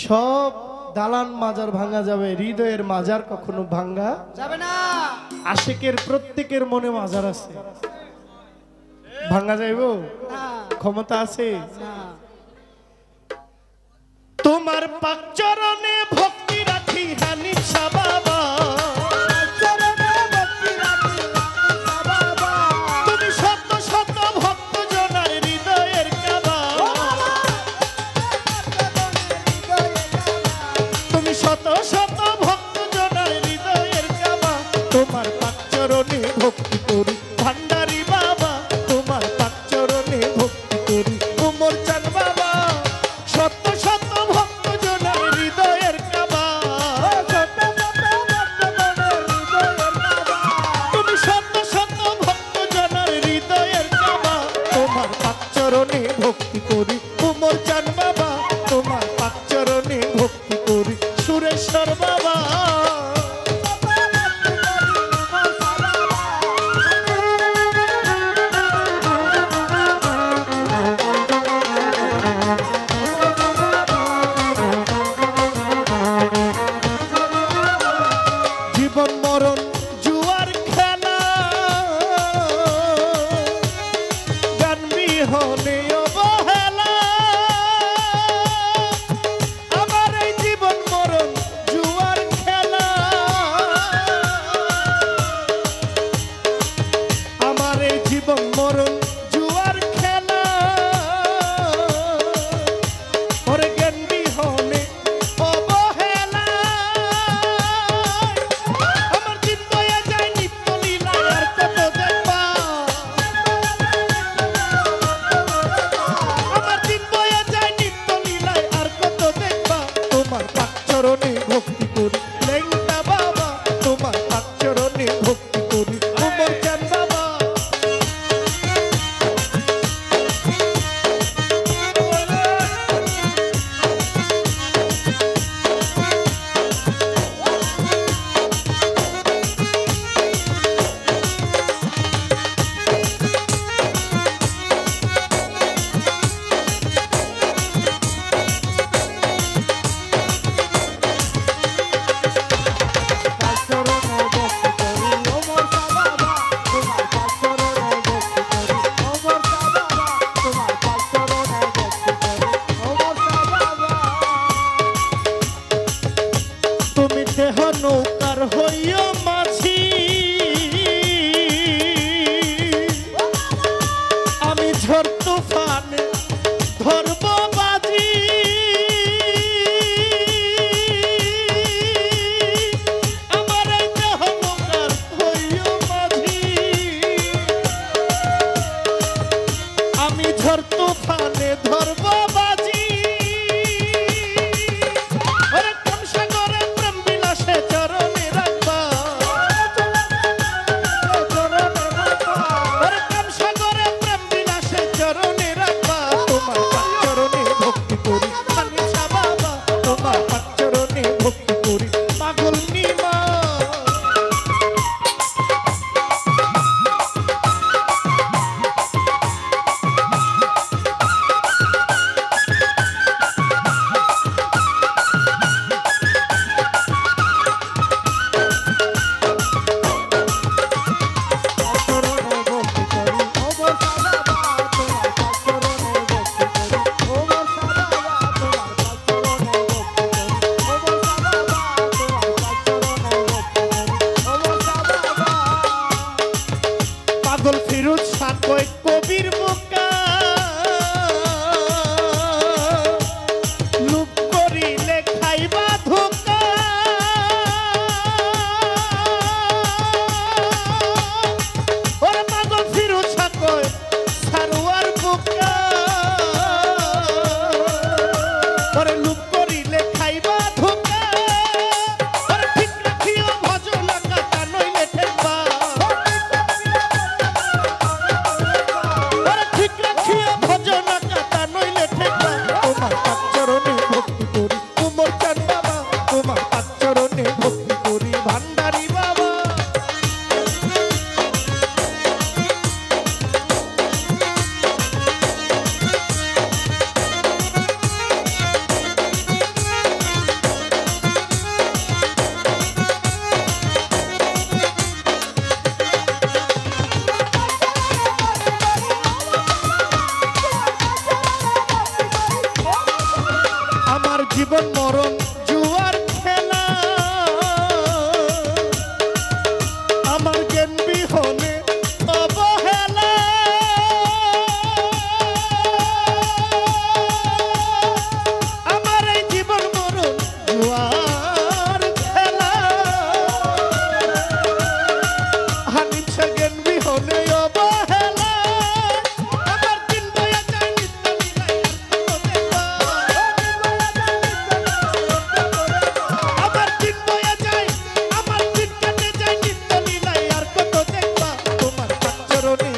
সব দালান মাজার ভাঙা যাবে, হৃদয়ের মাজার কখনো ভাঙা যাবে না। আশিকের প্রত্যেকের মনে মাজার আছে, ভাঙা যাইব না ক্ষমতা আছে? না। তোমার পাক চরণে ভক্তি রাখি হানিফা বাবা, চরণে ভক্তি রাখি বাবা, তুমি শত শত ভক্ত জনার হৃদয়ের কাবা, তুমি শত শত ভক্ত জনার হৃদয়ের কাবা। তোমার পাক চরণে ভক্তি করি ভান্ডারি বাবা, তোমার পাক চরণে ভক্তি করি উমর চাঁদ বাবা, শত শত ভক্ত জনার হৃদয়ের কাবা। জীবন মরণ জুয়ার খেলা আমার জ্ঞান বিহনে অবহেলা আমার এই জীবন মরণ জুয়ার খেলা হানিছে জ্ঞান বিহনে অবহেলা আমার দিন বয়া যায় নিত্য লীলাই আর কত দেখবা আমার দিন বয়া যায় নিত্য লীলাই আর কত দেখবা তোমার পাঁচচরণে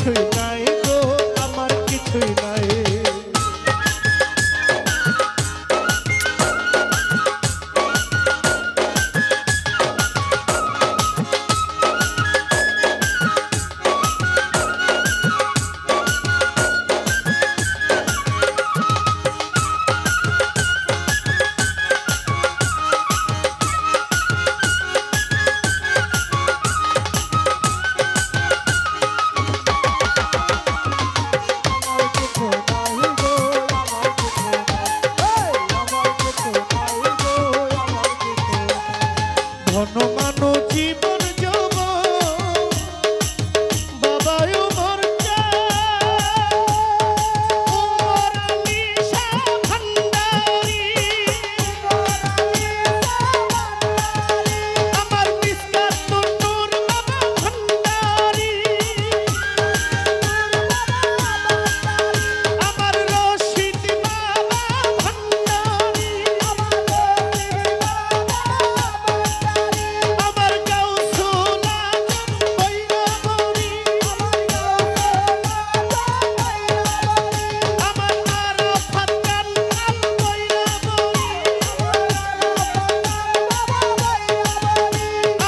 কিছুই নাই গো, আমার কিছুই নাই। ধন মানো জীবন যৌবন বাবায় মোর উমর আলী শাহ ভান্ডারী আমার মিসকাত নূর বাবা ভান্ডারী আমার রশিদ বাবা ভান্ডারী আমার গাউসুল আজম বৈরাবরী আমার আরাফাত খান আল বৈরাবরী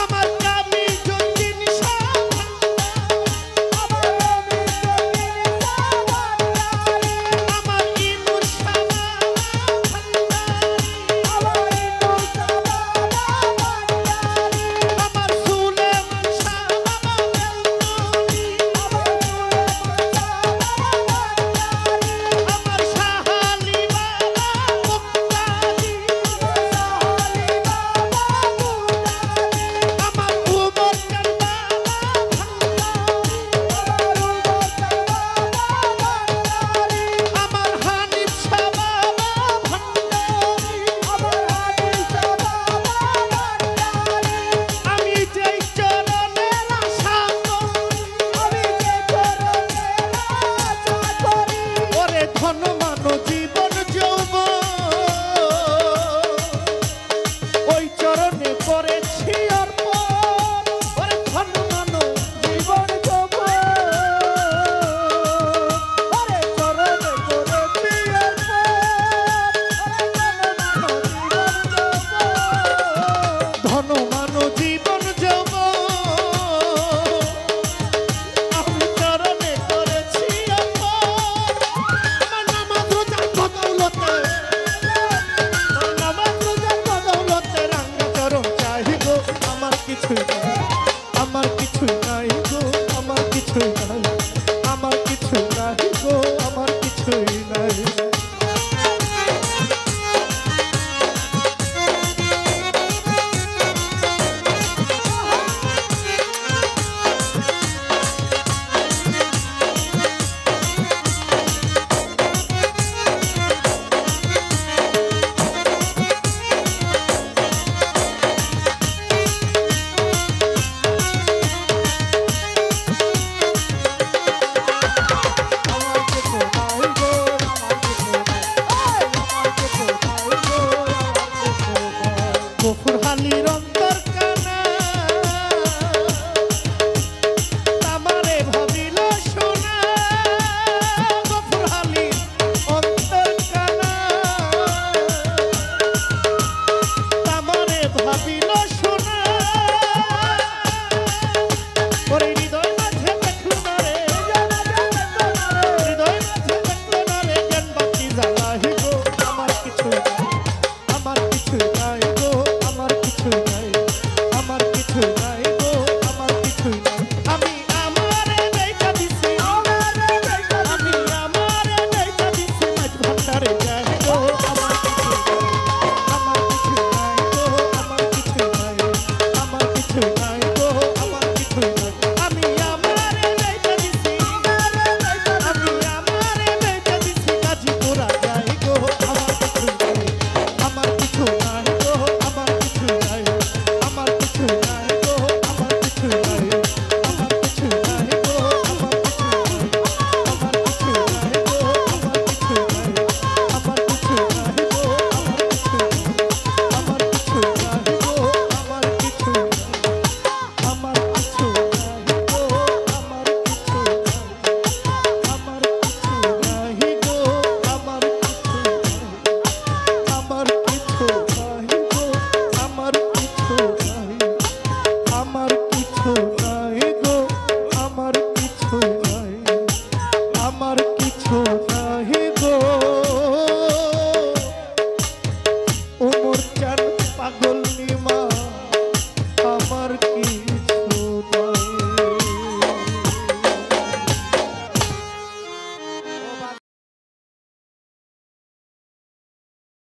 আমার কামিজুদ্দিন শাহ আমার ইনুস শাহ আমার সুলেমান শাহ আমার শাহ আলী বাবা মুক্তাদি আমার উমর খান বাবা আমার হানিফ শাহ বাবা ভান্ডারী আমি যেই চরণের আশা করি ওরে ধন মানো জীবন যৌবন ওই চরণে পড়েছি অর্পণ ওরে ধন মানো জীবন যৌবন ওরে চরণে পড়েছি ধন মানো জীবন যৌবন আমি চরণে করেছি অর্পণ আমার নামাজ রোজার বদৌলতে নামাজ রোজার বদৌলতে রাঙ্গা চরণ চাহিব আমার কিছুই নাই আমার কিছুই নাই গো আমার কিছুই নাই আমার কিছুই নাই গো আমার কিছুই নাই আমার কিছু কিছু নাহি গো উমর চান পাগল নিমা আমার কি